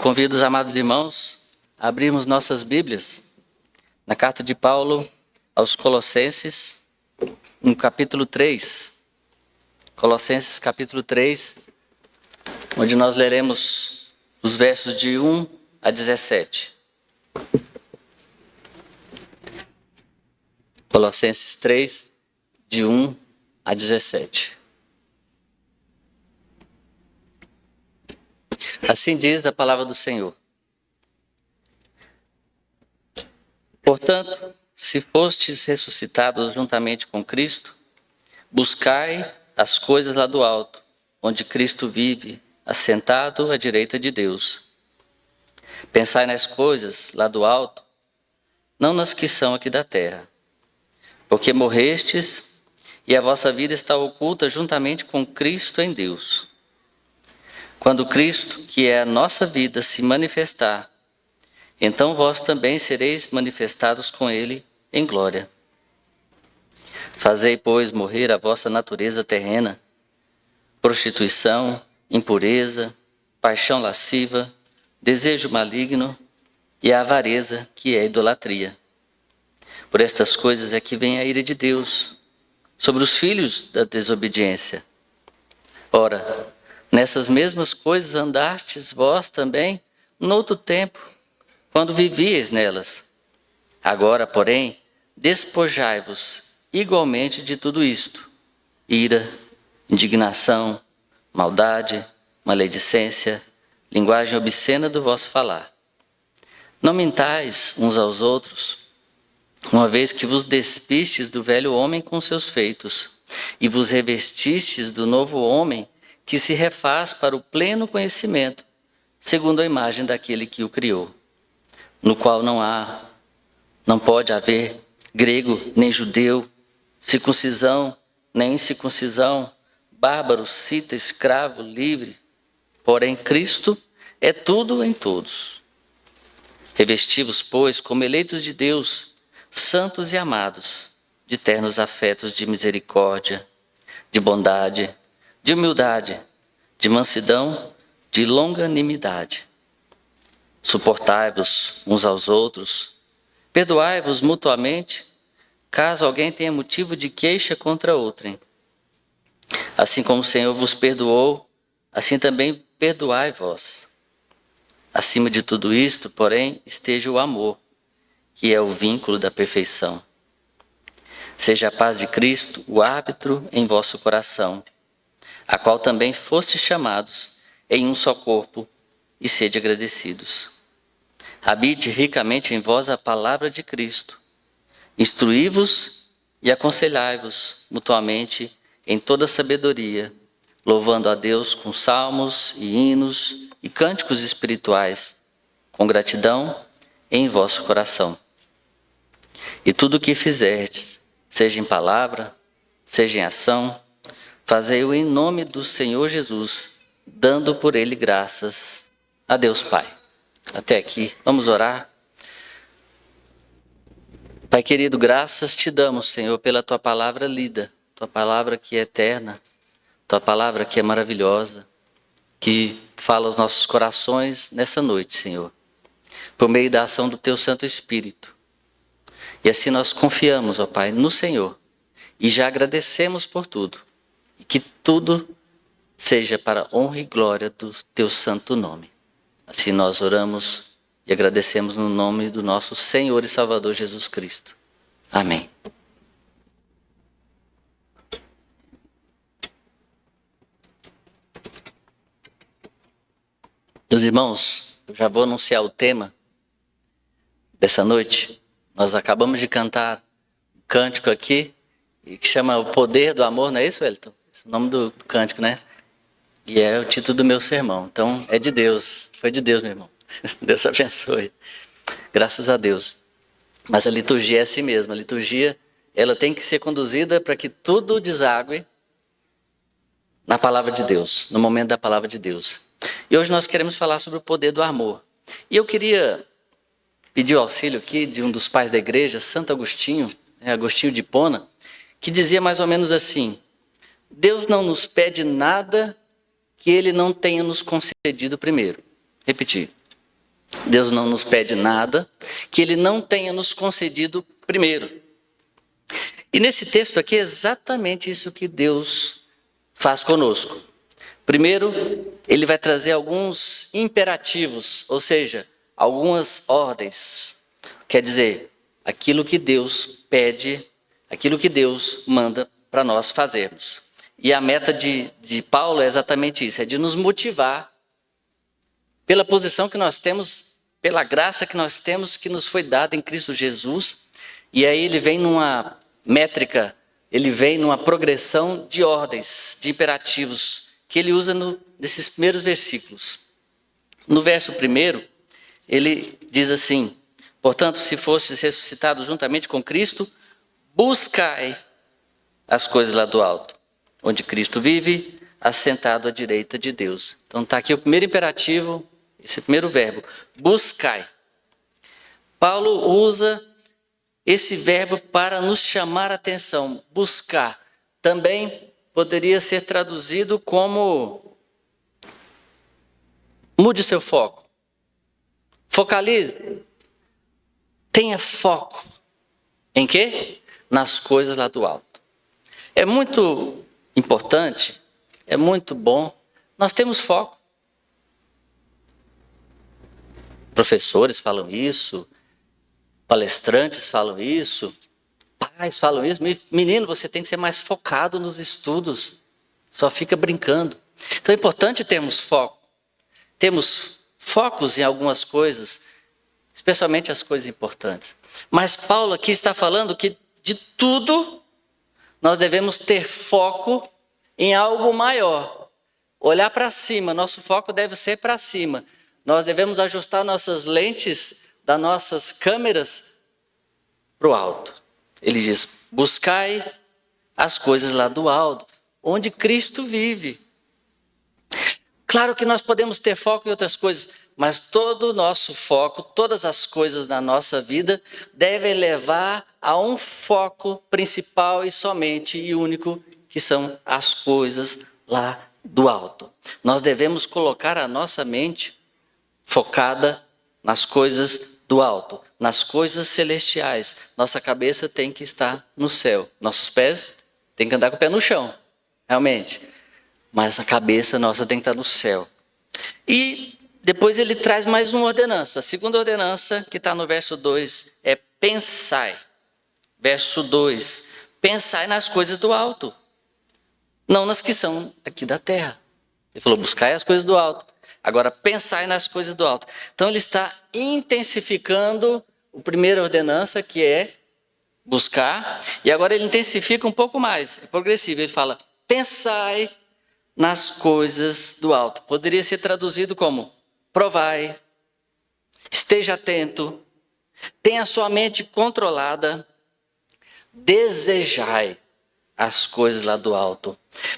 Convido os amados irmãos a abrirmos nossas Bíblias na carta de Paulo aos Colossenses, no capítulo 3. Colossenses capítulo 3, onde nós leremos os versos de 1 a 17. Colossenses 3, de 1 a 17. Assim diz a palavra do Senhor. Portanto, se fostes ressuscitados juntamente com Cristo, buscai as coisas lá do alto, onde Cristo vive, assentado à direita de Deus. Pensai nas coisas lá do alto, não nas que são aqui da terra. Porque morrestes, e a vossa vida está oculta juntamente com Cristo em Deus. Quando Cristo, que é a nossa vida, se manifestar, então vós também sereis manifestados com Ele em glória. Fazei, pois, morrer a vossa natureza terrena, prostituição, impureza, paixão lasciva, desejo maligno e a avareza, que é idolatria. Por estas coisas é que vem a ira de Deus sobre os filhos da desobediência. Ora, nessas mesmas coisas andastes vós também noutro tempo, quando vivíeis nelas. Agora, porém, despojai-vos igualmente de tudo isto: ira, indignação, maldade, maledicência, linguagem obscena do vosso falar. Não mintais uns aos outros, uma vez que vos despistes do velho homem com seus feitos, e vos revestistes do novo homem, que se refaz para o pleno conhecimento, segundo a imagem daquele que o criou, no qual não pode haver grego nem judeu, circuncisão nem incircuncisão, bárbaro, cita, escravo, livre, porém Cristo é tudo em todos. Revesti-vos, pois, como eleitos de Deus, santos e amados, de ternos afetos de misericórdia, de bondade, de humildade, de mansidão, de longanimidade. Suportai-vos uns aos outros, perdoai-vos mutuamente, caso alguém tenha motivo de queixa contra outrem. Assim como o Senhor vos perdoou, assim também perdoai vós. Acima de tudo isto, porém, esteja o amor, que é o vínculo da perfeição. Seja a paz de Cristo o árbitro em vosso coração, a qual também fostes chamados em um só corpo, e sede agradecidos. Habite ricamente em vós a palavra de Cristo. Instruí-vos e aconselhai-vos mutuamente em toda sabedoria, louvando a Deus com salmos e hinos e cânticos espirituais, com gratidão em vosso coração. E tudo o que fizerdes, seja em palavra, seja em ação, fazei-o em nome do Senhor Jesus, dando por ele graças a Deus Pai. Até aqui, vamos orar. Pai querido, graças te damos, Senhor, pela tua palavra lida, tua palavra que é eterna, tua palavra que é maravilhosa, que fala aos nossos corações nessa noite, Senhor, por meio da ação do teu Santo Espírito. E assim nós confiamos, ó Pai, no Senhor, e já agradecemos por tudo. E que tudo seja para a honra e glória do teu santo nome. Assim nós oramos e agradecemos no nome do nosso Senhor e Salvador Jesus Cristo. Amém. Meus irmãos, eu já vou anunciar o tema dessa noite. Nós acabamos de cantar um cântico aqui, que chama O Poder do Amor, não é isso, Wellington? Esse é o nome do cântico, né? E é o título do meu sermão. Então, é de Deus. Foi de Deus, meu irmão. Deus abençoe. Graças a Deus. Mas a liturgia é assim mesmo. A liturgia, ela tem que ser conduzida para que tudo desague na palavra de Deus, no momento da palavra de Deus. E hoje nós queremos falar sobre o poder do amor. E eu queria pedir o auxílio aqui de um dos pais da igreja, Santo Agostinho, Agostinho de Hipona, que dizia mais ou menos assim: Deus não nos pede nada que Ele não tenha nos concedido primeiro. Repetir. Deus não nos pede nada que Ele não tenha nos concedido primeiro. E nesse texto aqui é exatamente isso que Deus faz conosco. Primeiro, Ele vai trazer alguns imperativos, ou seja, algumas ordens. Quer dizer, aquilo que Deus pede, aquilo que Deus manda para nós fazermos. E a meta de Paulo é exatamente isso, é de nos motivar pela posição que nós temos, pela graça que nós temos, que nos foi dada em Cristo Jesus. E aí ele vem numa métrica, ele vem numa progressão de ordens, de imperativos, que ele usa nesses primeiros versículos. No verso 1, ele diz assim: portanto, se fostes ressuscitados juntamente com Cristo, buscai as coisas lá do alto, onde Cristo vive, assentado à direita de Deus. Então está aqui o primeiro imperativo, esse primeiro verbo, buscai. Paulo usa esse verbo para nos chamar a atenção. Buscar também poderia ser traduzido como mude seu foco, focalize, tenha foco. Em quê? Nas coisas lá do alto. É muito importante, é muito bom, nós temos foco. Professores falam isso, palestrantes falam isso, pais falam isso. Menino, você tem que ser mais focado nos estudos, só fica brincando. Então é importante termos foco. Temos focos em algumas coisas, especialmente as coisas importantes. Mas Paulo aqui está falando que de tudo nós devemos ter foco em algo maior. Olhar para cima, nosso foco deve ser para cima. Nós devemos ajustar nossas lentes das nossas câmeras para o alto. Ele diz, buscai as coisas lá do alto, onde Cristo vive. Claro que nós podemos ter foco em outras coisas, mas todo o nosso foco, todas as coisas da nossa vida devem levar a um foco principal e somente e único, que são as coisas lá do alto. Nós devemos colocar a nossa mente focada nas coisas do alto, nas coisas celestiais. Nossa cabeça tem que estar no céu, nossos pés têm que andar com o pé no chão, realmente. Mas a cabeça nossa tem que estar no céu. E depois ele traz mais uma ordenança. A segunda ordenança, que está no verso 2, é pensai. Verso 2, pensai nas coisas do alto, não nas que são aqui da terra. Ele falou, buscai as coisas do alto. Agora, pensai nas coisas do alto. Então ele está intensificando a primeira ordenança, que é buscar. E agora ele intensifica um pouco mais, é progressivo. Ele fala, pensai nas coisas do alto. Poderia ser traduzido como provai, esteja atento, tenha sua mente controlada, desejai as coisas lá do alto.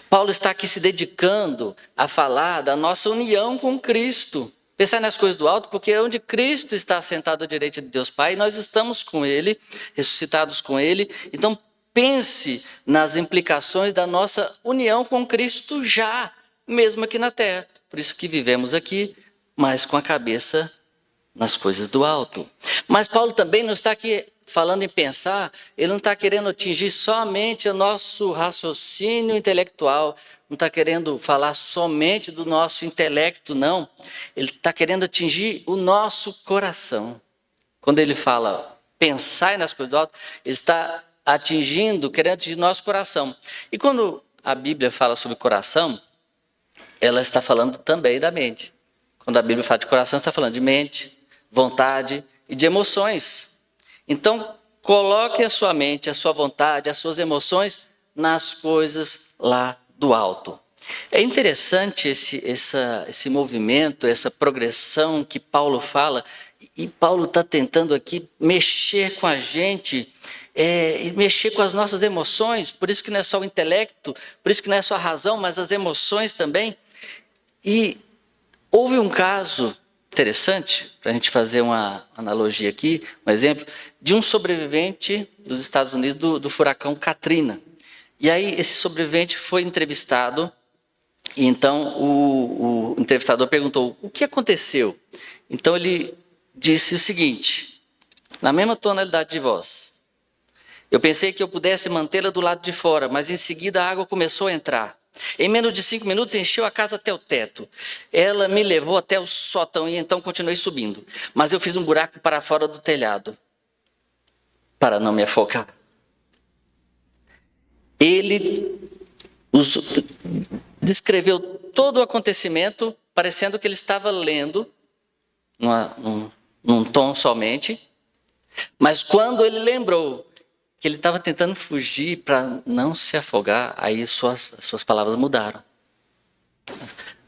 Paulo está aqui se dedicando a falar da nossa união com Cristo. Pensar nas coisas do alto, porque é onde Cristo está sentado à direita de Deus Pai, nós estamos com Ele, ressuscitados com Ele. Então pense nas implicações da nossa união com Cristo já, mesmo aqui na terra. Por isso que vivemos aqui, mas com a cabeça nas coisas do alto. Mas Paulo também não está aqui falando em pensar, ele não está querendo atingir somente o nosso raciocínio intelectual, não está querendo falar somente do nosso intelecto, não. Ele está querendo atingir o nosso coração. Quando ele fala pensar nas coisas do alto, ele está querendo atingir nosso coração. E quando a Bíblia fala sobre coração, ela está falando também da mente. Quando a Bíblia fala de coração, está falando de mente, vontade e de emoções. Então, coloque a sua mente, a sua vontade, as suas emoções nas coisas lá do alto. É interessante esse movimento, essa progressão que Paulo fala, e Paulo está tentando aqui mexer com a gente, e mexer com as nossas emoções. Por isso que não é só o intelecto, por isso que não é só a razão, mas as emoções também. E houve um caso interessante, para a gente fazer uma analogia aqui, um exemplo, de um sobrevivente dos Estados Unidos do furacão Katrina. E aí esse sobrevivente foi entrevistado, e então o entrevistador perguntou, o que aconteceu? Então ele disse o seguinte, na mesma tonalidade de voz: eu pensei que eu pudesse mantê-la do lado de fora, mas em seguida a água começou a entrar. Em menos de 5 minutos encheu a casa até o teto. Ela me levou até o sótão e então continuei subindo. Mas eu fiz um buraco para fora do telhado, para não me afogar. Ele descreveu todo o acontecimento, parecendo que ele estava lendo num tom somente. Mas quando ele lembrou que ele estava tentando fugir para não se afogar, aí suas palavras mudaram.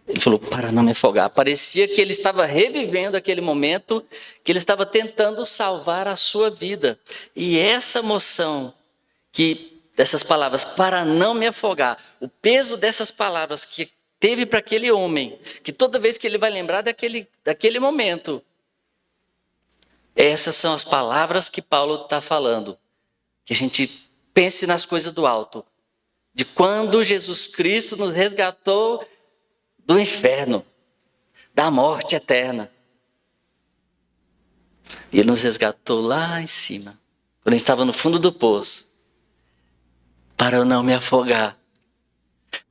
Ele falou, para não me afogar. Parecia que ele estava revivendo aquele momento, que ele estava tentando salvar a sua vida. E essa emoção dessas palavras, para não me afogar, o peso dessas palavras que teve para aquele homem, que toda vez que ele vai lembrar daquele momento, essas são as palavras que Paulo está falando. Que a gente pense nas coisas do alto, de quando Jesus Cristo nos resgatou do inferno, da morte eterna. E Ele nos resgatou lá em cima, quando a gente estava no fundo do poço, para eu não me afogar,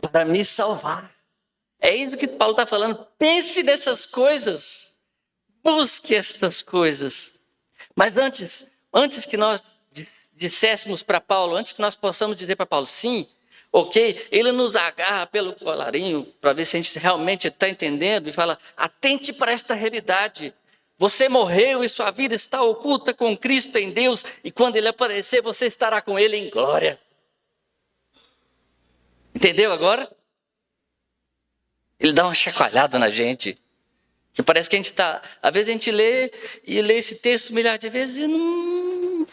para me salvar. É isso que Paulo está falando. Pense nessas coisas, busque estas coisas. Mas antes que nós disséssemos para Paulo, antes que nós possamos dizer para Paulo, sim, ok, ele nos agarra pelo colarinho para ver se a gente realmente está entendendo e fala, atente para esta realidade. Você morreu e sua vida está oculta com Cristo em Deus e quando Ele aparecer, você estará com Ele em glória. Entendeu agora? Ele dá uma chacoalhada na gente. Que parece que a gente está... Às vezes a gente lê esse texto milhares de vezes e não...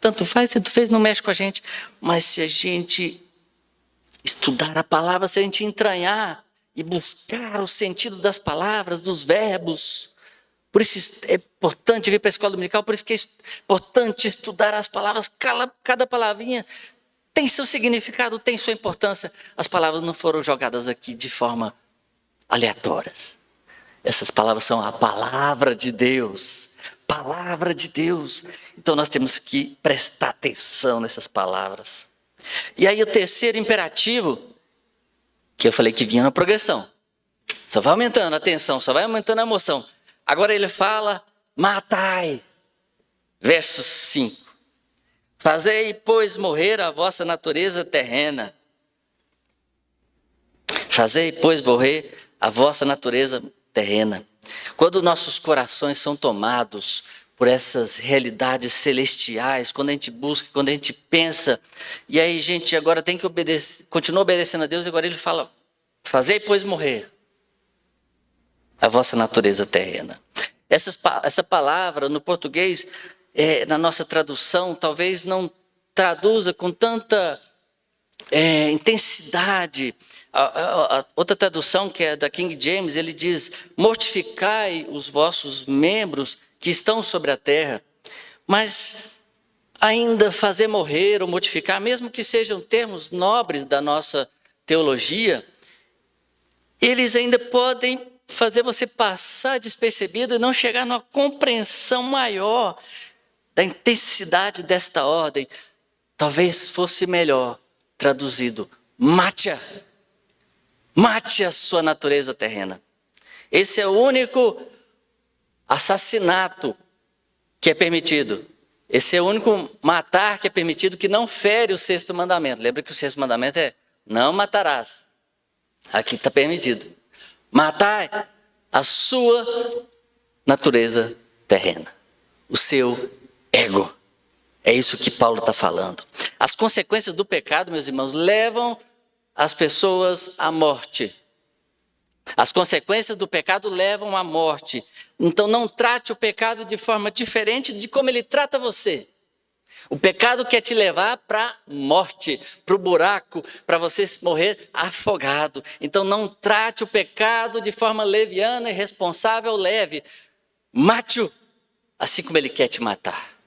Tanto fez, não mexe com a gente. Mas se a gente estudar a palavra, se a gente entranhar e buscar o sentido das palavras, dos verbos, por isso é importante vir para a escola dominical, por isso que é importante estudar as palavras, cada palavrinha tem seu significado, tem sua importância. As palavras não foram jogadas aqui de forma aleatórias. Essas palavras são a palavra de Deus. Palavra de Deus. Então nós temos que prestar atenção nessas palavras. E aí o terceiro imperativo, que eu falei que vinha na progressão. Só vai aumentando a atenção, só vai aumentando a emoção. Agora ele fala, matai. Verso 5. Fazei, pois, morrer a vossa natureza terrena. Fazei, pois, morrer a vossa natureza terrena. Quando nossos corações são tomados por essas realidades celestiais, quando a gente busca, quando a gente pensa, e aí, gente, agora tem que obedecer, continua obedecendo a Deus, e agora ele fala, fazei, pois, morrer a vossa natureza terrena. Essa palavra, no português, na nossa tradução, talvez não traduza com tanta intensidade. A outra tradução, que é da King James, ele diz, mortificai os vossos membros que estão sobre a terra. Mas ainda fazer morrer ou mortificar, mesmo que sejam termos nobres da nossa teologia, eles ainda podem fazer você passar despercebido e não chegar numa compreensão maior da intensidade desta ordem. Talvez fosse melhor traduzido, mate a sua natureza terrena. Esse é o único assassinato que é permitido. Esse é o único matar que é permitido que não fere o sexto mandamento. Lembra que o sexto mandamento é não matarás. Aqui está permitido. Matar a sua natureza terrena. O seu ego. É isso que Paulo está falando. As consequências do pecado, meus irmãos, levam as pessoas à morte. As consequências do pecado levam à morte. Então não trate o pecado de forma diferente de como ele trata você. O pecado quer te levar para a morte, para o buraco, para você morrer afogado. Então não trate o pecado de forma leviana, irresponsável, leve. Mate-o, assim como ele quer te matar.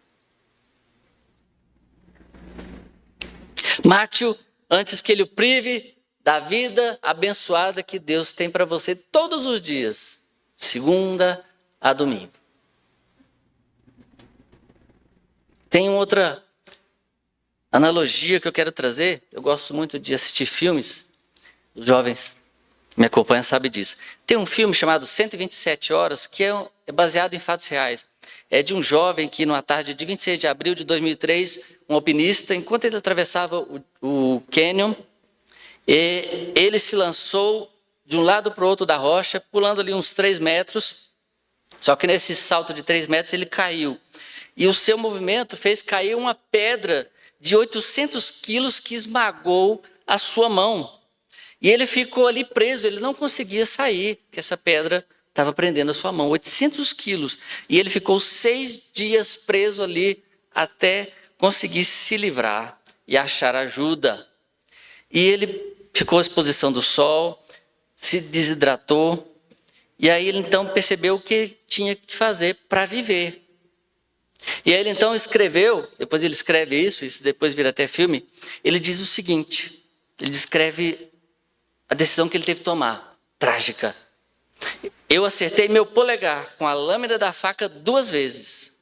Mate-o antes que ele o prive da vida abençoada que Deus tem para você todos os dias. Segunda, a domingo. Tem outra analogia que eu quero trazer. Eu gosto muito de assistir filmes. Os jovens que me acompanham sabem disso. Tem um filme chamado 127 Horas, que é baseado em fatos reais. É de um jovem que, numa tarde de 26 de abril de 2003, um alpinista, enquanto ele atravessava o cânion, ele se lançou de um lado para o outro da rocha, pulando ali uns 3 metros. Só que nesse salto de 3 metros ele caiu. E o seu movimento fez cair uma pedra de 800 quilos que esmagou a sua mão. E ele ficou ali preso, ele não conseguia sair, porque essa pedra estava prendendo a sua mão, 800 quilos. E ele ficou 6 dias preso ali até conseguir se livrar e achar ajuda. E ele ficou à exposição do sol, se desidratou, e aí ele então percebeu o que tinha que fazer para viver. E aí ele então escreveu, depois ele escreve isso depois vira até filme, ele diz o seguinte, ele descreve a decisão que ele teve que tomar, trágica. Eu acertei meu polegar com a lâmina da faca 2 vezes.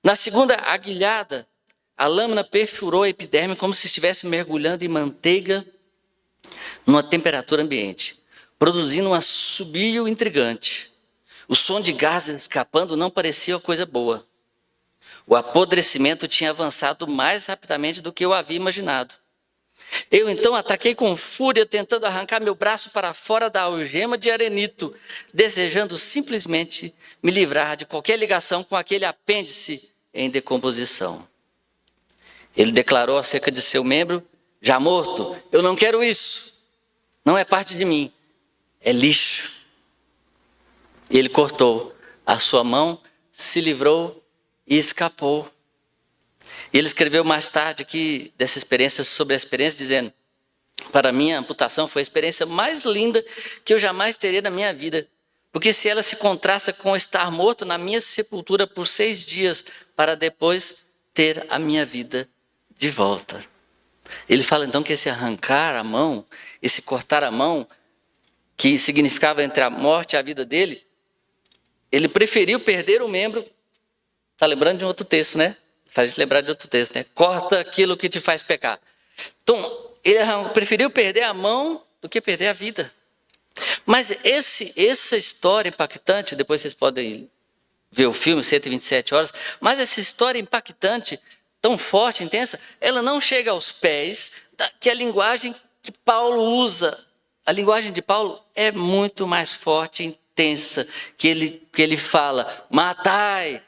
Na segunda aguilhada, a lâmina perfurou a epiderme como se estivesse mergulhando em manteiga numa temperatura ambiente, produzindo um assobio intrigante. O som de gases escapando não parecia coisa boa. O apodrecimento tinha avançado mais rapidamente do que eu havia imaginado. Eu então ataquei com fúria, tentando arrancar meu braço para fora da algema de arenito, desejando simplesmente me livrar de qualquer ligação com aquele apêndice em decomposição. Ele declarou acerca de seu membro, já morto: eu não quero isso, não é parte de mim, é lixo. Ele cortou a sua mão, se livrou e escapou. Ele escreveu mais tarde aqui dessa experiência, sobre a experiência, dizendo: para mim a amputação foi a experiência mais linda que eu jamais teria na minha vida, porque se ela se contrasta com estar morto na minha sepultura por 6 dias, para depois ter a minha vida de volta. Ele fala então que esse arrancar a mão, esse cortar a mão, que significava entre a morte e a vida dele, ele preferiu perder o membro. Está lembrando de um outro texto, né? Faz a gente lembrar de outro texto, né? Corta aquilo que te faz pecar. Então, ele preferiu perder a mão do que perder a vida. Mas essa história impactante, depois vocês podem ver o filme 127 Horas, mas essa história impactante, tão forte, intensa, ela não chega aos pés que a linguagem que Paulo usa. A linguagem de Paulo é muito mais forte e intensa, que ele fala: matai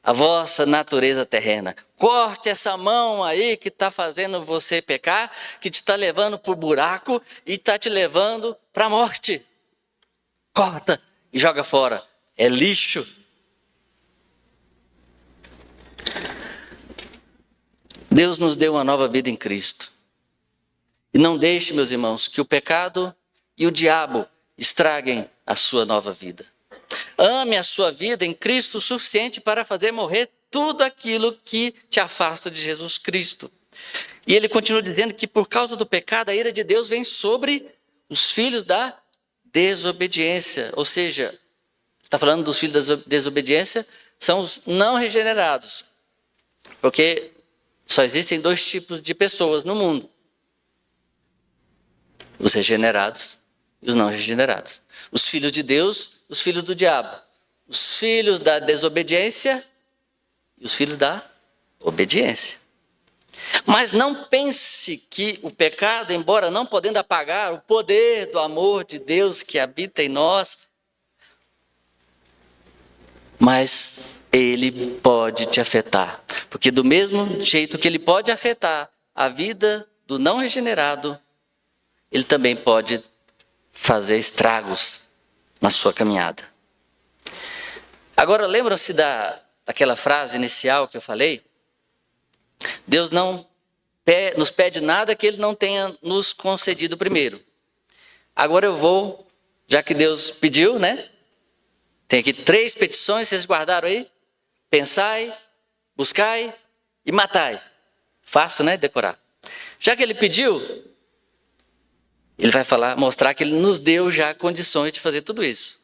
a vossa natureza terrena. Corte essa mão aí que está fazendo você pecar, que te está levando para o buraco e está te levando para a morte. Corta e joga fora. É lixo. Deus nos deu uma nova vida em Cristo. E não deixe, meus irmãos, que o pecado e o diabo estraguem a sua nova vida. Ame a sua vida em Cristo o suficiente para fazer morrer tudo aquilo que te afasta de Jesus Cristo. E ele continua dizendo que por causa do pecado, a ira de Deus vem sobre os filhos da desobediência. Ou seja, está falando dos filhos da desobediência, são os não regenerados. Porque só existem 2 tipos de pessoas no mundo: os regenerados e os não regenerados. Os filhos de Deus, os filhos do diabo. Os filhos da desobediência e os filhos da obediência. Mas não pense que o pecado, embora não podendo apagar o poder do amor de Deus que habita em nós, mas ele pode te afetar. Porque do mesmo jeito que ele pode afetar a vida do não regenerado, ele também pode fazer estragos na sua caminhada. Agora, lembram-se daquela frase inicial que eu falei? Deus não nos pede nada que ele não tenha nos concedido primeiro. Agora eu vou, já que Deus pediu, né? Tem aqui 3 petições, vocês guardaram aí? Pensai, buscai e matai. Fácil, né? Decorar. Já que ele pediu, ele vai mostrar que ele nos deu já condições de fazer tudo isso.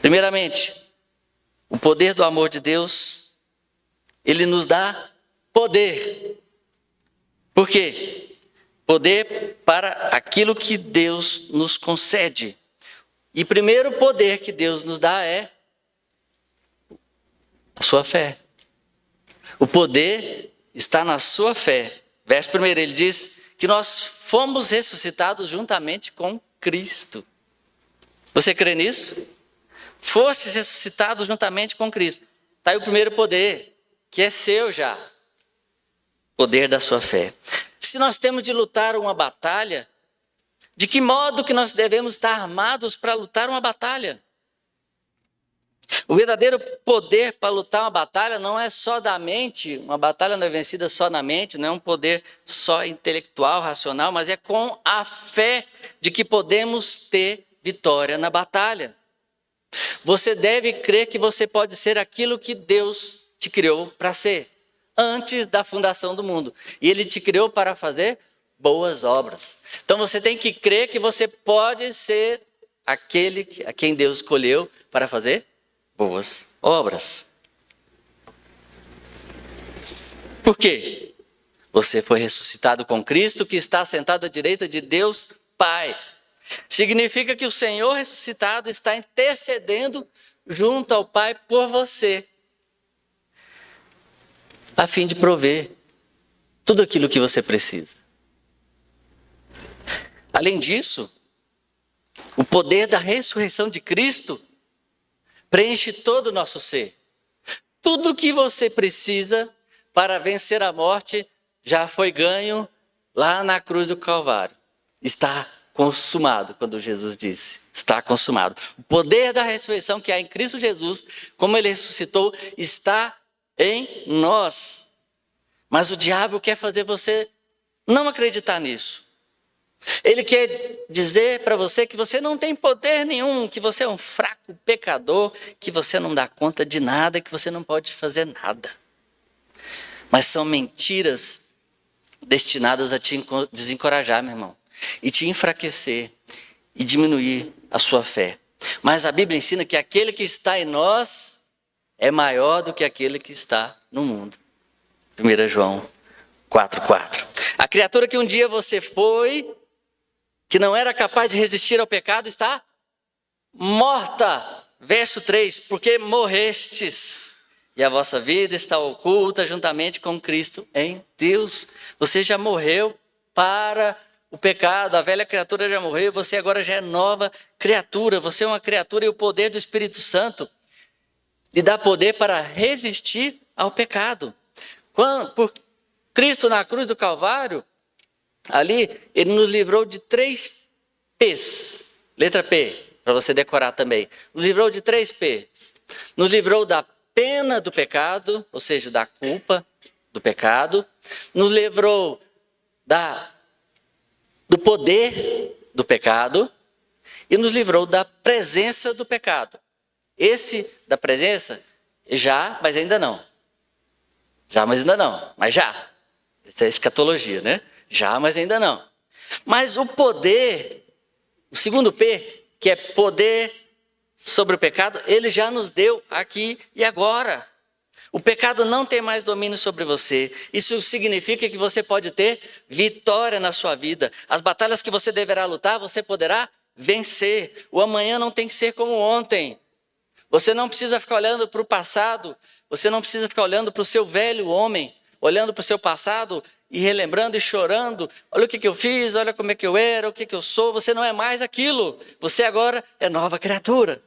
Primeiramente, o poder do amor de Deus, ele nos dá poder. Por quê? Poder para aquilo que Deus nos concede. E o primeiro poder que Deus nos dá é a sua fé. O poder está na sua fé. Verso 1, ele diz que nós fomos ressuscitados juntamente com Cristo. Você crê nisso? Fostes ressuscitados juntamente com Cristo. Está aí o primeiro poder, que é seu já. Poder da sua fé. Se nós temos de lutar uma batalha, de que modo que nós devemos estar armados para lutar uma batalha? O verdadeiro poder para lutar uma batalha não é só da mente, uma batalha não é vencida só na mente, não é um poder só intelectual, racional, mas é com a fé de que podemos ter vitória na batalha. Você deve crer que você pode ser aquilo que Deus te criou para ser, antes da fundação do mundo. E Ele te criou para fazer boas obras. Então você tem que crer que você pode ser aquele a quem Deus escolheu para fazer boas obras. Por quê? Você foi ressuscitado com Cristo, que está sentado à direita de Deus Pai. Significa que o Senhor ressuscitado está intercedendo junto ao Pai por você, a fim de prover tudo aquilo que você precisa. Além disso, o poder da ressurreição de Cristo preenche todo o nosso ser. Tudo o que você precisa para vencer a morte já foi ganho lá na cruz do Calvário. Está consumado, quando Jesus disse, está consumado. O poder da ressurreição que há em Cristo Jesus, como Ele ressuscitou, está em nós. Mas o diabo quer fazer você não acreditar nisso. Ele quer dizer para você que você não tem poder nenhum, que você é um fraco pecador, que você não dá conta de nada, que você não pode fazer nada. Mas são mentiras destinadas a te desencorajar, meu irmão, e te enfraquecer e diminuir a sua fé. Mas a Bíblia ensina que aquele que está em nós é maior do que aquele que está no mundo. 1 João 4,4. A criatura que um dia você foi, que não era capaz de resistir ao pecado, está morta. Verso 3, porque morrestes, e a vossa vida está oculta juntamente com Cristo em Deus. Você já morreu para o pecado, a velha criatura já morreu, você agora já é nova criatura. Você é uma criatura e o poder do Espírito Santo lhe dá poder para resistir ao pecado. Por Cristo na cruz do Calvário, ali, Ele nos livrou de 3 P's. Letra P, para você decorar também. Nos livrou de 3 P's. Nos livrou da pena do pecado, ou seja, da culpa do pecado. Nos livrou do poder do pecado. E nos livrou da presença do pecado. Esse da presença, já, mas ainda não. Já, mas ainda não. Mas já. Essa é a escatologia, né? Já, mas ainda não. Mas o poder, o segundo P, que é poder sobre o pecado, Ele já nos deu aqui e agora. O pecado não tem mais domínio sobre você. Isso significa que você pode ter vitória na sua vida. As batalhas que você deverá lutar, você poderá vencer. O amanhã não tem que ser como ontem. Você não precisa ficar olhando para o passado. Você não precisa ficar olhando para o seu velho homem, olhando para o seu passado e relembrando e chorando. Olha o que eu fiz, olha como é que eu era, o que eu sou. Você não é mais aquilo. Você agora é nova criatura.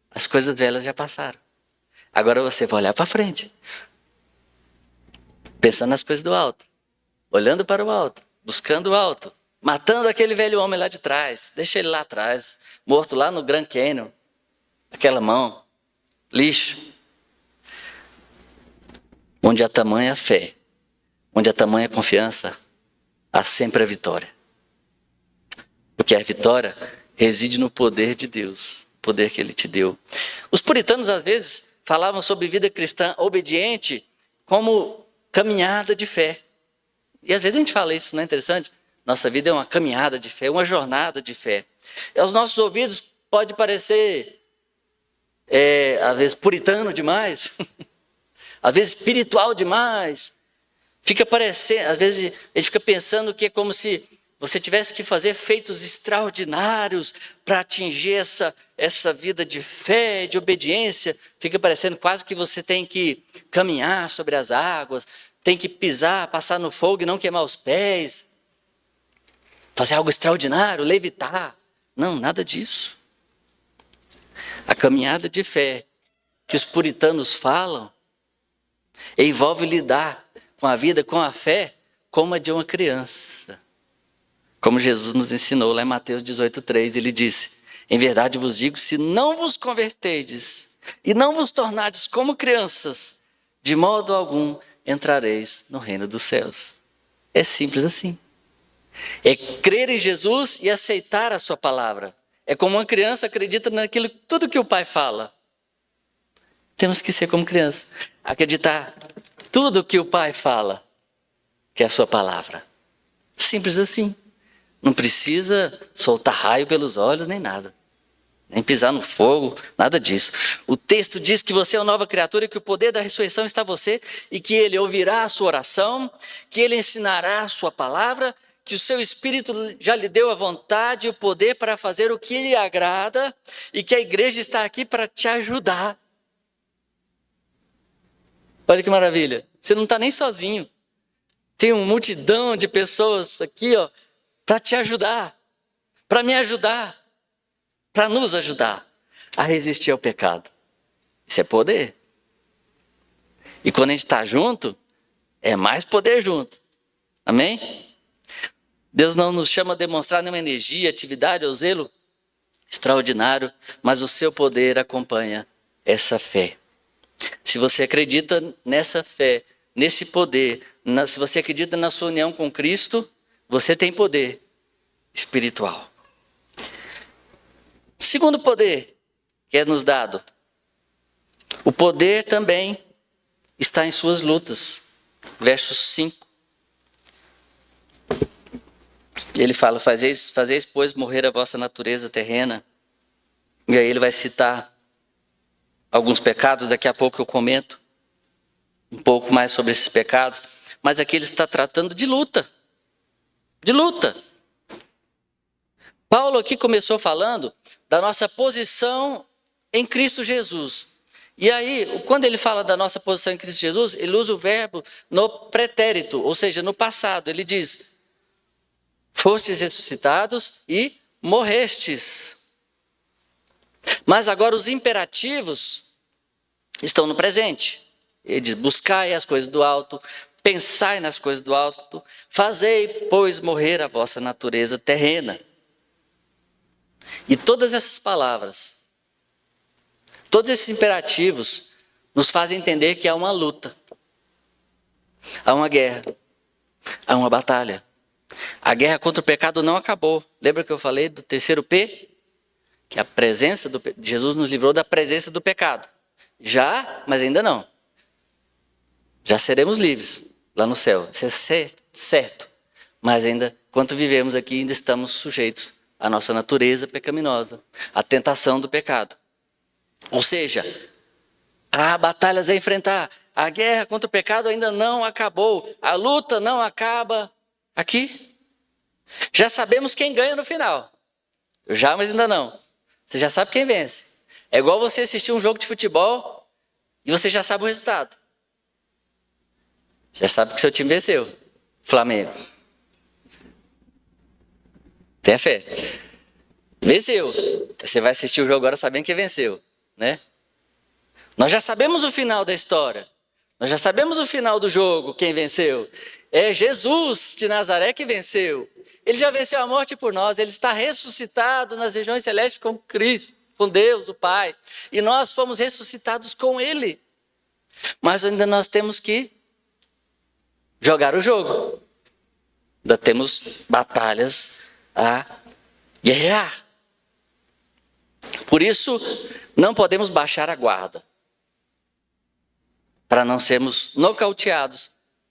As coisas velhas já passaram. Agora você vai olhar para frente, pensando nas coisas do alto, olhando para o alto, buscando o alto, matando aquele velho homem lá de trás. Deixa ele lá atrás, morto lá no Grand Canyon. Aquela mão, lixo. Onde há tamanha fé, onde há tamanha confiança, há sempre a vitória. Porque a vitória reside no poder de Deus, o poder que Ele te deu. Os puritanos, às vezes, falavam sobre vida cristã obediente como caminhada de fé. E às vezes a gente fala isso, não é interessante? Nossa vida é uma caminhada de fé, uma jornada de fé. E aos nossos ouvidos pode parecer às vezes puritano demais, às vezes espiritual demais. Fica parecendo, às vezes a gente fica pensando que é como se você tivesse que fazer feitos extraordinários para atingir essa vida de fé, de obediência. Fica parecendo quase que você tem que caminhar sobre as águas, tem que pisar, passar no fogo e não queimar os pés. Fazer algo extraordinário, levitar. Não, nada disso. A caminhada de fé que os puritanos falam envolve lidar com a vida, com a fé, como a de uma criança. Como Jesus nos ensinou lá em Mateus 18:3, ele disse: em verdade vos digo, se não vos converterdes e não vos tornardes como crianças, de modo algum entrareis no reino dos céus. É simples assim. É crer em Jesus e aceitar a sua palavra. É como uma criança acredita naquilo, tudo que o pai fala. Temos que ser como criança, acreditar tudo que o pai fala, que é a sua palavra. Simples assim. Não precisa soltar raio pelos olhos, nem nada. Nem pisar no fogo, nada disso. O texto diz que você é uma nova criatura, que o poder da ressurreição está em você, e que ele ouvirá a sua oração, que ele ensinará a sua palavra, que o seu Espírito já lhe deu a vontade e o poder para fazer o que lhe agrada, e que a igreja está aqui para te ajudar. Olha que maravilha. Você não está nem sozinho. Tem uma multidão de pessoas aqui, para te ajudar, para me ajudar, para nos ajudar a resistir ao pecado. Isso é poder. E quando a gente está junto, é mais poder junto. Amém? Deus não nos chama a demonstrar nenhuma energia, atividade ou zelo extraordinário, mas o seu poder acompanha essa fé. Se você acredita nessa fé, nesse poder, se você acredita na sua união com Cristo, você tem poder espiritual. Segundo poder que é nos dado, o poder também está em suas lutas. Verso 5. Ele fala: fazeis, pois, morrer a vossa natureza terrena. E aí ele vai citar alguns pecados, daqui a pouco eu comento um pouco mais sobre esses pecados. Mas aqui ele está tratando de luta. De luta. Paulo aqui começou falando da nossa posição em Cristo Jesus. E aí, quando ele fala da nossa posição em Cristo Jesus, ele usa o verbo no pretérito, ou seja, no passado. Ele diz: fostes ressuscitados e morrestes. Mas agora os imperativos estão no presente. Ele diz: buscai as coisas do alto, pensai nas coisas do alto, fazei, pois, morrer a vossa natureza terrena. E todas essas palavras, todos esses imperativos, nos fazem entender que há uma luta, há uma guerra, há uma batalha. A guerra contra o pecado não acabou. Lembra que eu falei do terceiro P? Que a presença Jesus nos livrou da presença do pecado. Já, mas ainda não. Já seremos livres lá no céu. Isso é certo. Mas ainda, enquanto vivemos aqui, ainda estamos sujeitos à nossa natureza pecaminosa, à tentação do pecado. Ou seja, há batalhas a enfrentar. A guerra contra o pecado ainda não acabou. A luta não acaba aqui. Já sabemos quem ganha no final. Já, mas ainda não. Você já sabe quem vence. É igual você assistir um jogo de futebol e você já sabe o resultado. Já sabe que seu time venceu. Flamengo. Tenha fé. Venceu. Você vai assistir o jogo agora sabendo quem venceu, né? Nós já sabemos o final da história. Nós já sabemos o final do jogo, quem venceu. É Jesus de Nazaré que venceu. Ele já venceu a morte por nós. Ele está ressuscitado nas regiões celestes com Cristo, com Deus, o Pai. E nós fomos ressuscitados com Ele. Mas ainda nós temos que jogar o jogo. Ainda temos batalhas a guerrear. Por isso, não podemos baixar a guarda, para não sermos nocauteados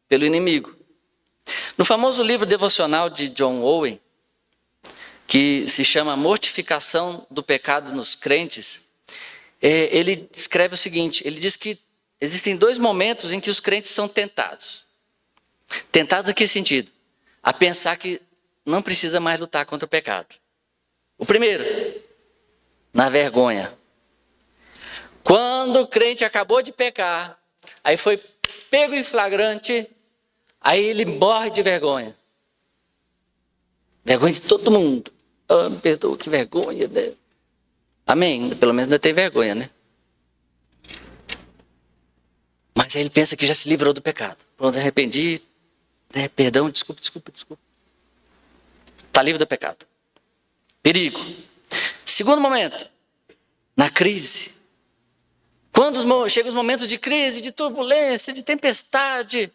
pelo inimigo. No famoso livro devocional de John Owen, que se chama Mortificação do Pecado nos Crentes, ele escreve o seguinte, ele diz que existem 2 momentos em que os crentes são tentados. Tentados em que sentido? A pensar que não precisa mais lutar contra o pecado. O primeiro, na vergonha. Quando o crente acabou de pecar, aí foi pego em flagrante, aí ele morre de vergonha. Vergonha de todo mundo. Oh, me perdoa, que vergonha, né? Amém? Pelo menos ainda tem vergonha, né? Mas aí ele pensa que já se livrou do pecado. Pronto, arrependi, né? Perdão, desculpa. Está livre do pecado. Perigo. Segundo momento, na crise. Quando chegam os momentos de crise, de turbulência, de tempestade.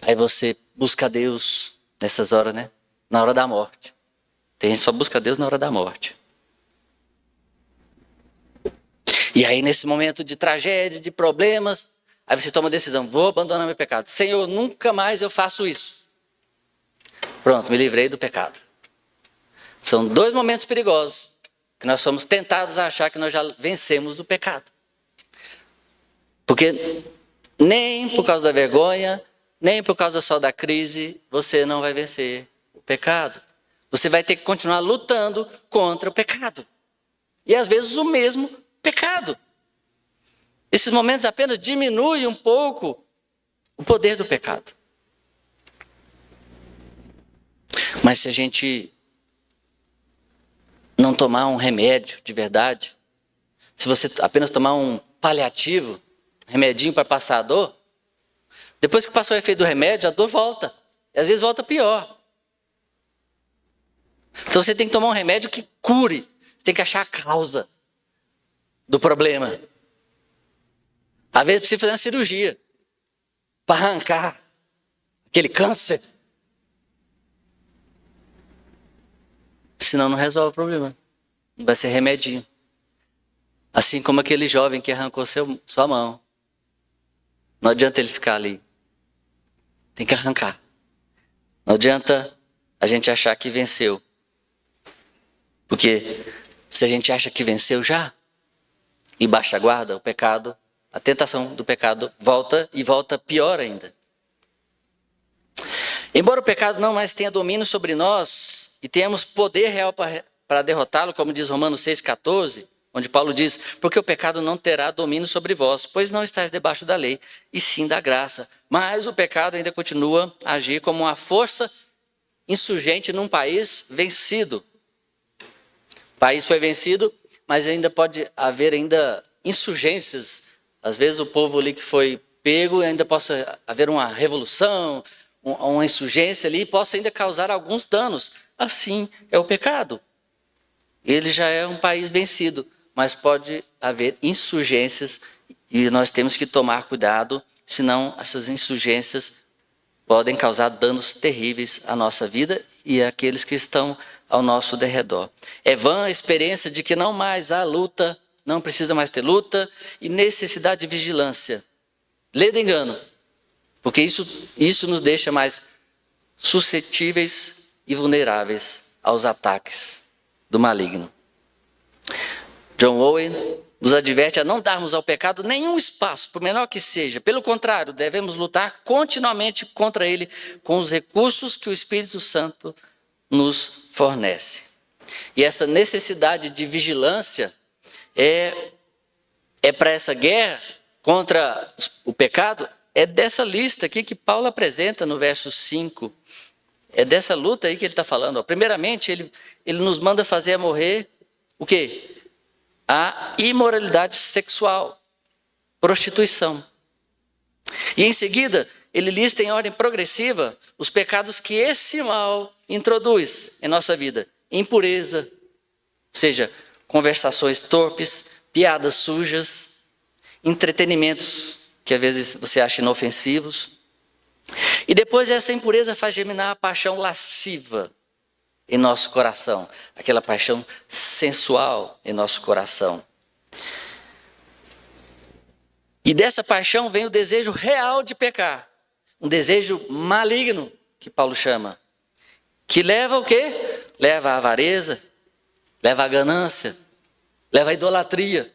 Aí você busca Deus nessas horas, né? Na hora da morte. Tem gente que só busca Deus na hora da morte. E aí nesse momento de tragédia, de problemas, aí você toma a decisão, vou abandonar meu pecado. Senhor, nunca mais eu faço isso. Pronto, me livrei do pecado. São 2 momentos perigosos, que nós somos tentados a achar que nós já vencemos o pecado. Porque nem por causa da vergonha, nem por causa só da crise, você não vai vencer o pecado. Você vai ter que continuar lutando contra o pecado. E às vezes o mesmo pecado. Esses momentos apenas diminuem um pouco o poder do pecado. Mas se a gente não tomar um remédio de verdade, se você apenas tomar um paliativo, um remedinho para passar a dor, depois que passou o efeito do remédio, a dor volta. E às vezes volta pior. Então você tem que tomar um remédio que cure. Você tem que achar a causa do problema. Às vezes precisa fazer uma cirurgia para arrancar aquele câncer. Senão não resolve o problema. Não vai ser remedinho. Assim como aquele jovem que arrancou sua mão. Não adianta ele ficar ali. Tem que arrancar. Não adianta a gente achar que venceu. Porque se a gente acha que venceu já, e baixa a guarda, o pecado, a tentação do pecado volta e volta pior ainda. Embora o pecado não mais tenha domínio sobre nós e tenhamos poder real para derrotá-lo, como diz Romanos 6,14, onde Paulo diz, porque o pecado não terá domínio sobre vós, pois não estáis debaixo da lei, e sim da graça. Mas o pecado ainda continua a agir como uma força insurgente num país vencido. O país foi vencido, mas ainda pode haver ainda insurgências. Às vezes o povo ali que foi pego, ainda possa haver uma revolução, uma insurgência ali, possa ainda causar alguns danos. Assim é o pecado. Ele já é um país vencido, mas pode haver insurgências e nós temos que tomar cuidado, senão essas insurgências podem causar danos terríveis à nossa vida e àqueles que estão ao nosso derredor. É vã a experiência de que não mais há luta, não precisa mais ter luta e necessidade de vigilância. Lê do engano, porque isso nos deixa mais suscetíveis e vulneráveis aos ataques do maligno. John Owen nos adverte a não darmos ao pecado nenhum espaço, por menor que seja. Pelo contrário, devemos lutar continuamente contra ele com os recursos que o Espírito Santo nos fornece. E essa necessidade de vigilância é para essa guerra contra o pecado, é dessa lista aqui que Paulo apresenta no verso 5. É dessa luta aí que ele está falando. Primeiramente, ele nos manda fazer morrer o quê? A imoralidade sexual, prostituição. E em seguida, ele lista em ordem progressiva os pecados que esse mal introduz em nossa vida. Impureza, ou seja, conversações torpes, piadas sujas, entretenimentos que às vezes você acha inofensivos. E depois essa impureza faz germinar a paixão lasciva em nosso coração, aquela paixão sensual em nosso coração. E dessa paixão vem o desejo real de pecar, um desejo maligno, que Paulo chama. Que leva o quê? Leva à avareza, leva à ganância, leva à idolatria.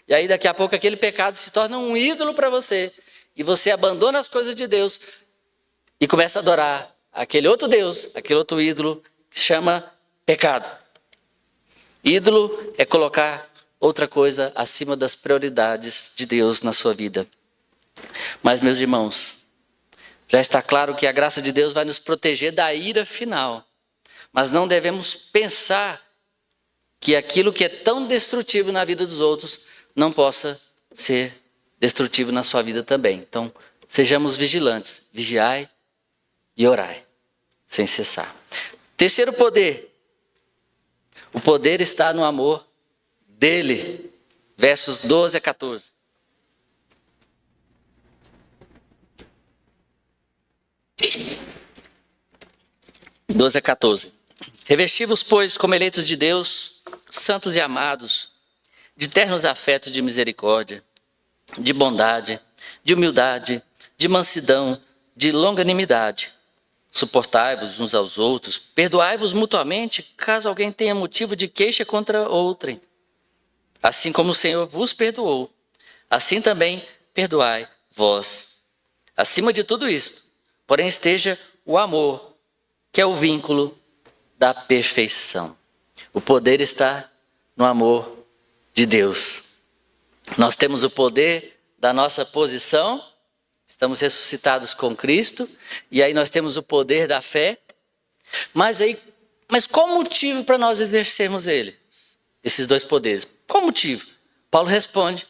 E aí daqui a pouco aquele pecado se torna um ídolo para você. E você abandona as coisas de Deus e começa a adorar aquele outro Deus, aquele outro ídolo que se chama pecado. Ídolo é colocar outra coisa acima das prioridades de Deus na sua vida. Mas, meus irmãos, já está claro que a graça de Deus vai nos proteger da ira final. Mas não devemos pensar que aquilo que é tão destrutivo na vida dos outros não possa ser destrutivo na sua vida também. Então, sejamos vigilantes, vigiai e orai, sem cessar. Terceiro poder. O poder está no amor dele. Versos 12 a 14. (12 a 14). Revesti-vos, pois, como eleitos de Deus, santos e amados, de ternos afetos de misericórdia, de bondade, de humildade, de mansidão, de longanimidade. Suportai-vos uns aos outros, perdoai-vos mutuamente, caso alguém tenha motivo de queixa contra outrem. Assim como o Senhor vos perdoou, assim também perdoai vós. Acima de tudo isto, porém, esteja o amor, que é o vínculo da perfeição. O poder está no amor de Deus. Nós temos o poder da nossa posição, estamos ressuscitados com Cristo, e aí nós temos o poder da fé. Mas qual o motivo para nós exercermos ele? Esses dois poderes. Qual o motivo? Paulo responde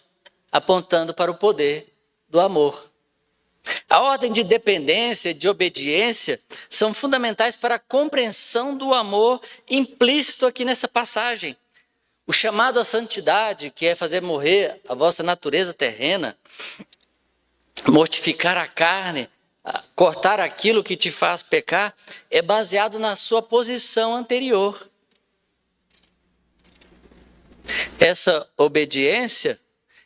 apontando para o poder do amor. A ordem de dependência e de obediência são fundamentais para a compreensão do amor implícito aqui nessa passagem. O chamado à santidade, que é fazer morrer a vossa natureza terrena, mortificar a carne, cortar aquilo que te faz pecar, é baseado na sua posição anterior. Essa obediência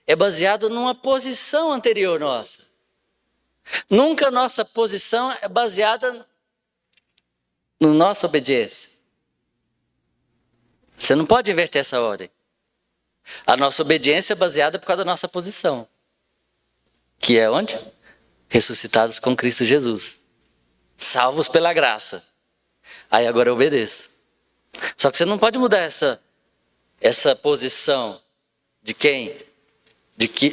é baseada numa posição anterior nossa. Nunca nossa posição é baseada na nossa obediência. Você não pode inverter essa ordem. A nossa obediência é baseada por causa da nossa posição. Que é onde? Ressuscitados com Cristo Jesus. Salvos pela graça. Aí agora eu obedeço. Só que você não pode mudar essa posição de quem?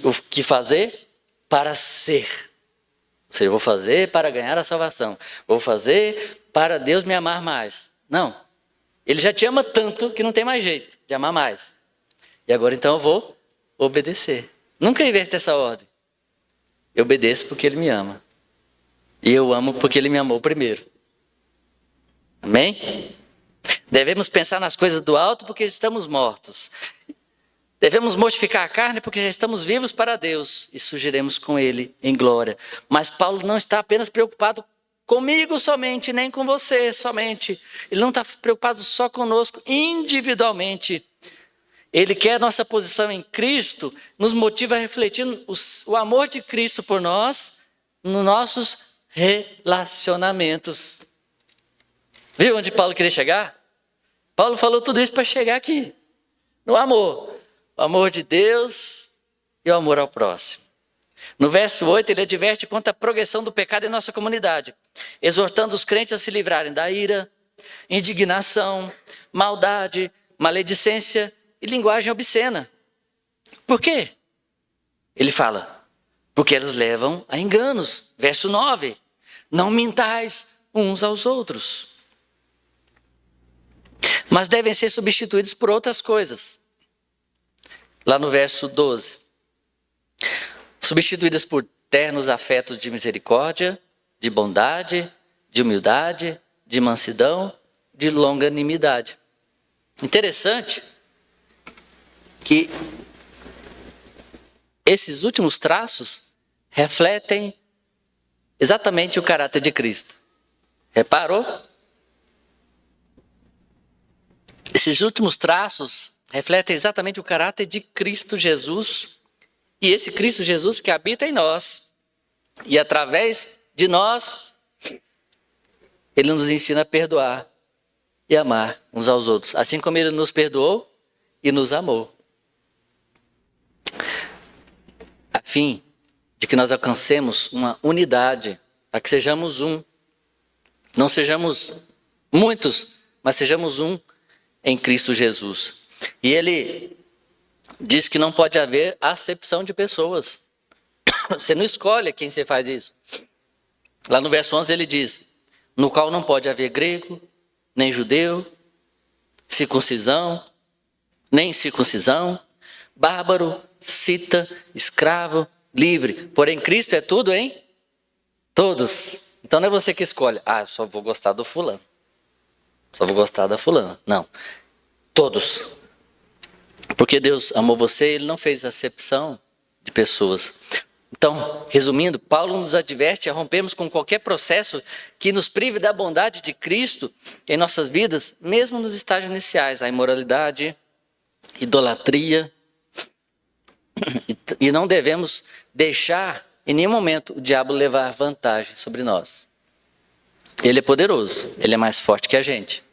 O que fazer para ser. Ou seja, eu vou fazer para ganhar a salvação. Vou fazer para Deus me amar mais. Não. Ele já te ama tanto que não tem mais jeito de amar mais. E agora então eu vou obedecer. Nunca inverter essa ordem. Eu obedeço porque Ele me ama. E eu amo porque Ele me amou primeiro. Amém? Devemos pensar nas coisas do alto porque estamos mortos. Devemos mortificar a carne porque já estamos vivos para Deus e surgiremos com Ele em glória. Mas Paulo não está apenas preocupado comigo somente, nem com você somente. Ele não está preocupado só conosco individualmente. Ele quer nossa posição em Cristo, nos motiva a refletir o amor de Cristo por nós, nos nossos relacionamentos. Viu onde Paulo queria chegar? Paulo falou tudo isso para chegar aqui, no amor. O amor de Deus e o amor ao próximo. No verso 8, ele adverte contra a progressão do pecado em nossa comunidade, exortando os crentes a se livrarem da ira, indignação, maldade, maledicência e linguagem obscena. Por quê? Ele fala, porque elas levam a enganos. Verso 9, não mintais uns aos outros. Mas devem ser substituídos por outras coisas. Lá no verso 12. Substituídas por ternos afetos de misericórdia, de bondade, de humildade, de mansidão, de longanimidade. Interessante que esses últimos traços refletem exatamente o caráter de Cristo. Reparou? Esses últimos traços refletem exatamente o caráter de Cristo Jesus. E esse Cristo Jesus que habita em nós. E através de nós, Ele nos ensina a perdoar e amar uns aos outros, assim como ele nos perdoou e nos amou. A fim de que nós alcancemos uma unidade, para que sejamos um. Não sejamos muitos, mas sejamos um em Cristo Jesus. E ele diz que não pode haver acepção de pessoas. Você não escolhe quem você faz isso. Lá no verso 11 ele diz, no qual não pode haver grego, nem judeu, circuncisão, nem incircuncisão, bárbaro, cita, escravo, livre. Porém, Cristo é tudo em todos. Então não é você que escolhe. Eu só vou gostar do fulano. Só vou gostar da fulana. Não. Todos. Porque Deus amou você, Ele não fez acepção de pessoas. Então, resumindo, Paulo nos adverte a rompermos com qualquer processo que nos prive da bondade de Cristo em nossas vidas, mesmo nos estágios iniciais, a imoralidade, idolatria. E não devemos deixar em nenhum momento o diabo levar vantagem sobre nós. Ele é poderoso, ele é mais forte que a gente.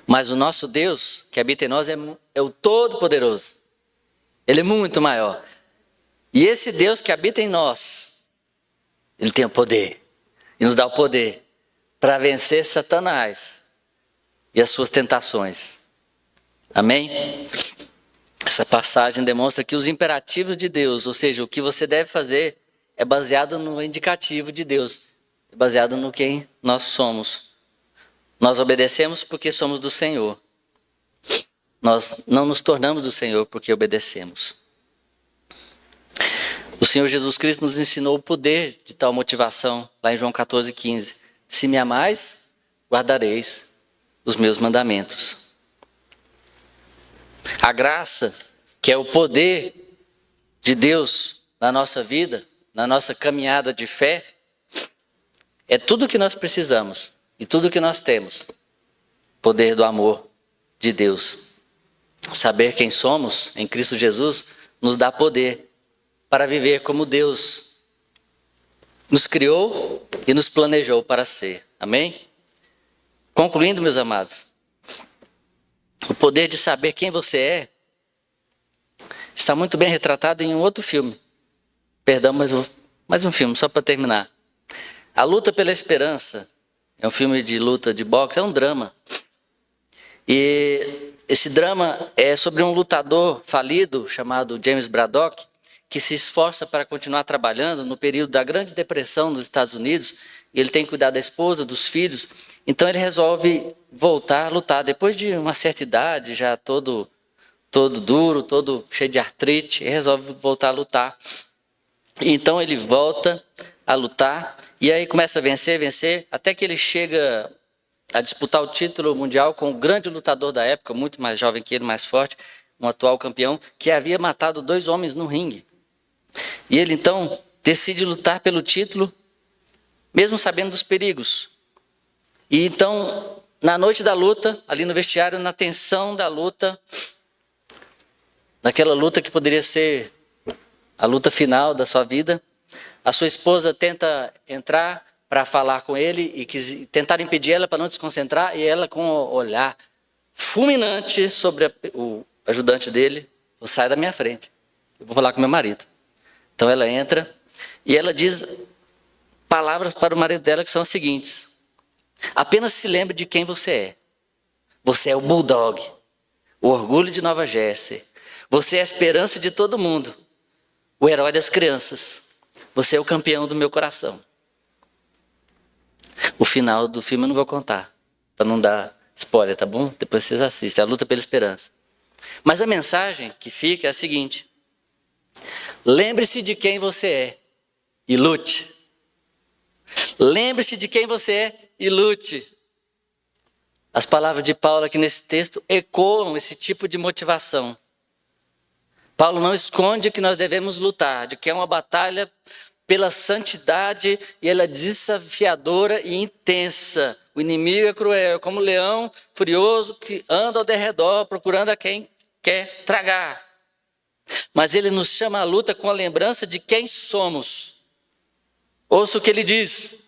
Mas o nosso Deus, que habita em nós, é o Todo-Poderoso. Ele é muito maior. E esse Deus que habita em nós, ele tem o poder. E nos dá o poder para vencer Satanás e as suas tentações. Amém? Essa passagem demonstra que os imperativos de Deus, ou seja, o que você deve fazer, é baseado no indicativo de Deus. É baseado no quem nós somos. Nós obedecemos porque somos do Senhor. Nós não nos tornamos do Senhor porque obedecemos. O Senhor Jesus Cristo nos ensinou o poder de tal motivação, lá em João 14,15. Se me amais, guardareis os meus mandamentos. A graça, que é o poder de Deus na nossa vida, na nossa caminhada de fé, é tudo o que nós precisamos e tudo o que nós temos. Poder do amor de Deus. Saber quem somos em Cristo Jesus nos dá poder para viver como Deus nos criou e nos planejou para ser. Amém? Concluindo, meus amados, o poder de saber quem você é está muito bem retratado em um outro filme. Perdão, mais um filme, só para terminar. A Luta pela Esperança. É um filme de luta, de boxe, é um drama. E esse drama é sobre um lutador falido chamado James Braddock, que se esforça para continuar trabalhando no período da Grande Depressão nos Estados Unidos. E ele tem que cuidar da esposa, dos filhos. Então ele resolve voltar a lutar. Depois de uma certa idade, já todo duro, todo cheio de artrite, ele resolve voltar a lutar. E então ele volta a lutar e aí começa a vencer, até que ele chega a disputar o título mundial com o grande lutador da época, muito mais jovem que ele, mais forte, um atual campeão, que havia matado 2 homens no ringue. E ele então decide lutar pelo título, mesmo sabendo dos perigos. E então, na noite da luta, ali no vestiário, na tensão da luta, naquela luta que poderia ser a luta final da sua vida, a sua esposa tenta entrar para falar com ele e tentar impedir ela para não desconcentrar, e ela, com um olhar fulminante sobre o ajudante dele, sai da minha frente, eu vou falar com meu marido. Então ela entra e ela diz palavras para o marido dela que são as seguintes: apenas se lembre de quem você é. Você é o Bulldog, o orgulho de Nova Jersey. Você é a esperança de todo mundo, o herói das crianças. Você é o campeão do meu coração. O final do filme eu não vou contar, para não dar spoiler, tá bom? Depois vocês assistem, a luta pela esperança. Mas a mensagem que fica é a seguinte: lembre-se de quem você é e lute. Lembre-se de quem você é e lute. As palavras de Paulo aqui nesse texto ecoam esse tipo de motivação. Paulo não esconde que nós devemos lutar, de que é uma batalha pela santidade, e ela é desafiadora e intensa. O inimigo é cruel, como um leão furioso que anda ao derredor procurando a quem quer tragar. Mas ele nos chama à luta com a lembrança de quem somos. Ouça o que ele diz: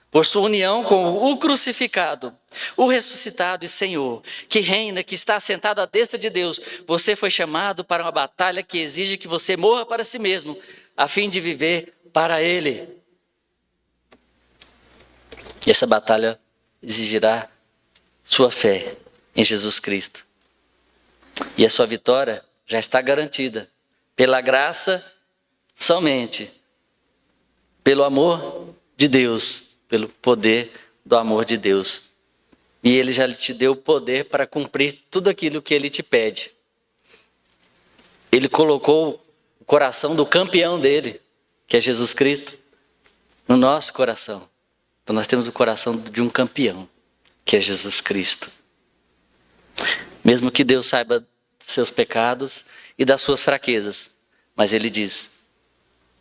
por sua união com o crucificado, o ressuscitado e Senhor, que reina, que está sentado à destra de Deus, você foi chamado para uma batalha que exige que você morra para si mesmo, a fim de viver para Ele. E essa batalha exigirá sua fé em Jesus Cristo. E a sua vitória já está garantida, pela graça somente, pelo amor de Deus, pelo poder do amor de Deus. E Ele já te deu o poder para cumprir tudo aquilo que Ele te pede. Ele colocou o coração do campeão dele, que é Jesus Cristo, no nosso coração. Então nós temos o coração de um campeão, que é Jesus Cristo. Mesmo que Deus saiba dos seus pecados e das suas fraquezas, mas Ele diz,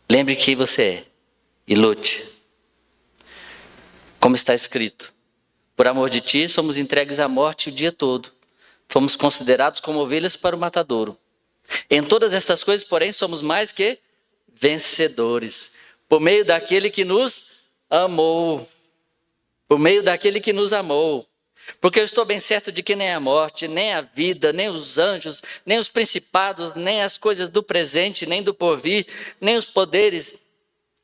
lembre quem você é e lute. Como está escrito, por amor de ti, somos entregues à morte o dia todo. Fomos considerados como ovelhas para o matadouro. Em todas estas coisas, porém, somos mais que vencedores. Por meio daquele que nos amou. Por meio daquele que nos amou. Porque eu estou bem certo de que nem a morte, nem a vida, nem os anjos, nem os principados, nem as coisas do presente, nem do porvir, nem os poderes,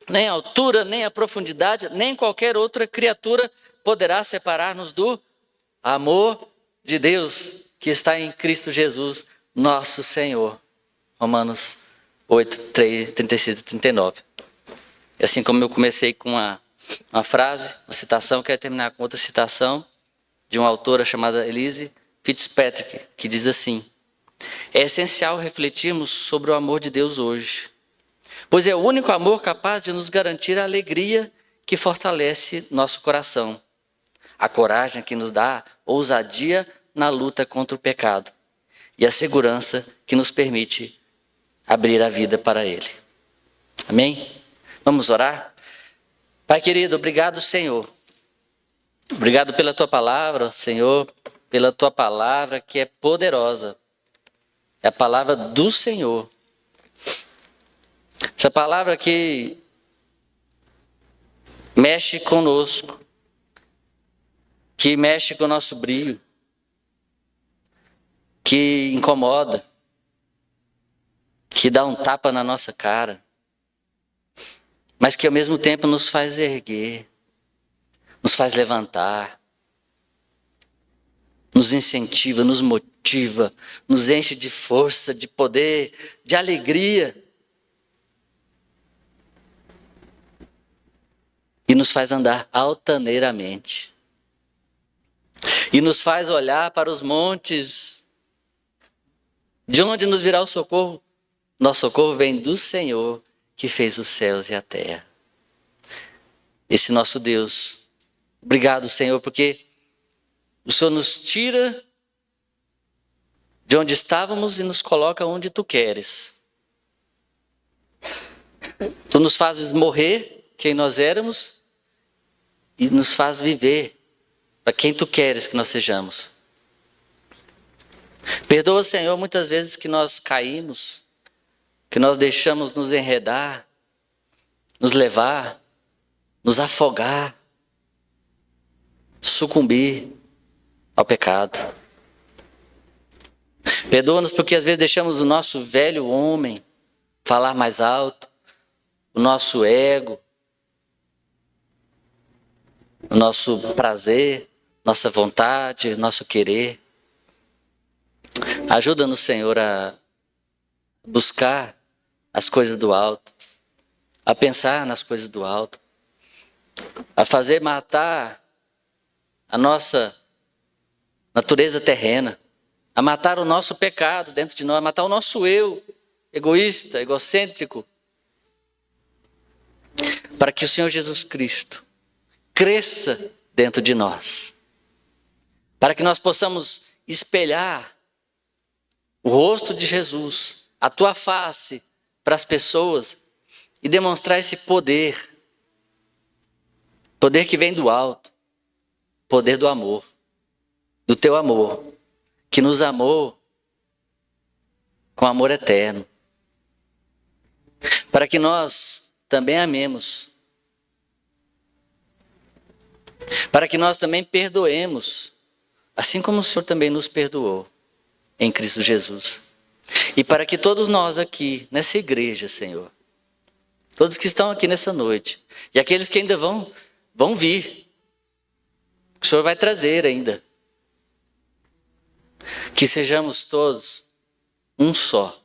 nem a altura, nem a profundidade, nem qualquer outra criatura poderá separar-nos do amor de Deus que está em Cristo Jesus, nosso Senhor. Romanos 8, 36 e 39. E assim como eu comecei com uma frase, uma citação, quero terminar com outra citação de uma autora chamada Elise Fitzpatrick, que diz assim: é essencial refletirmos sobre o amor de Deus hoje, pois é o único amor capaz de nos garantir a alegria que fortalece nosso coração, a coragem que nos dá ousadia na luta contra o pecado e a segurança que nos permite abrir a vida para Ele. Amém? Vamos orar? Pai querido, obrigado, Senhor. Obrigado pela Tua palavra, Senhor, pela Tua palavra que é poderosa. É a palavra do Senhor. Essa palavra que mexe conosco, que mexe com o nosso brio, que incomoda, que dá um tapa na nossa cara, mas que ao mesmo tempo nos faz erguer, nos faz levantar, nos incentiva, nos motiva, nos enche de força, de poder, de alegria. E nos faz andar altaneiramente. E nos faz olhar para os montes. De onde nos virá o socorro? Nosso socorro vem do Senhor, que fez os céus e a terra. Esse nosso Deus. Obrigado, Senhor, porque o Senhor nos tira de onde estávamos e nos coloca onde Tu queres. Tu nos fazes morrer quem nós éramos e nos faz viver para quem Tu queres que nós sejamos. Perdoa, Senhor, muitas vezes que nós caímos, que nós deixamos nos enredar, nos levar, nos afogar, sucumbir ao pecado. Perdoa-nos porque às vezes deixamos o nosso velho homem falar mais alto, o nosso ego, o nosso prazer, nossa vontade, nosso querer. Ajuda-nos, Senhor, a buscar as coisas do alto, a pensar nas coisas do alto, a fazer matar a nossa natureza terrena, a matar o nosso pecado dentro de nós, a matar o nosso eu, egoísta, egocêntrico, para que o Senhor Jesus Cristo cresça dentro de nós, para que nós possamos espelhar o rosto de Jesus, a Tua face para as pessoas e demonstrar esse poder, poder que vem do alto, poder do amor, do Teu amor, que nos amou com amor eterno, para que nós também amemos para que nós também perdoemos, assim como o Senhor também nos perdoou em Cristo Jesus. E para que todos nós aqui, nessa igreja, Senhor, todos que estão aqui nessa noite, e aqueles que ainda vão vir, que o Senhor vai trazer ainda, que sejamos todos um só.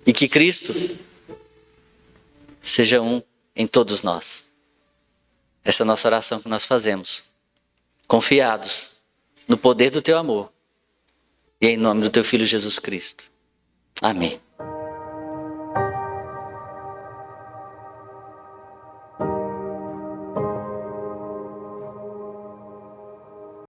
E que Cristo seja um em todos nós. Essa é a nossa oração que nós fazemos, confiados no poder do teu amor e em nome do teu Filho Jesus Cristo. Amém.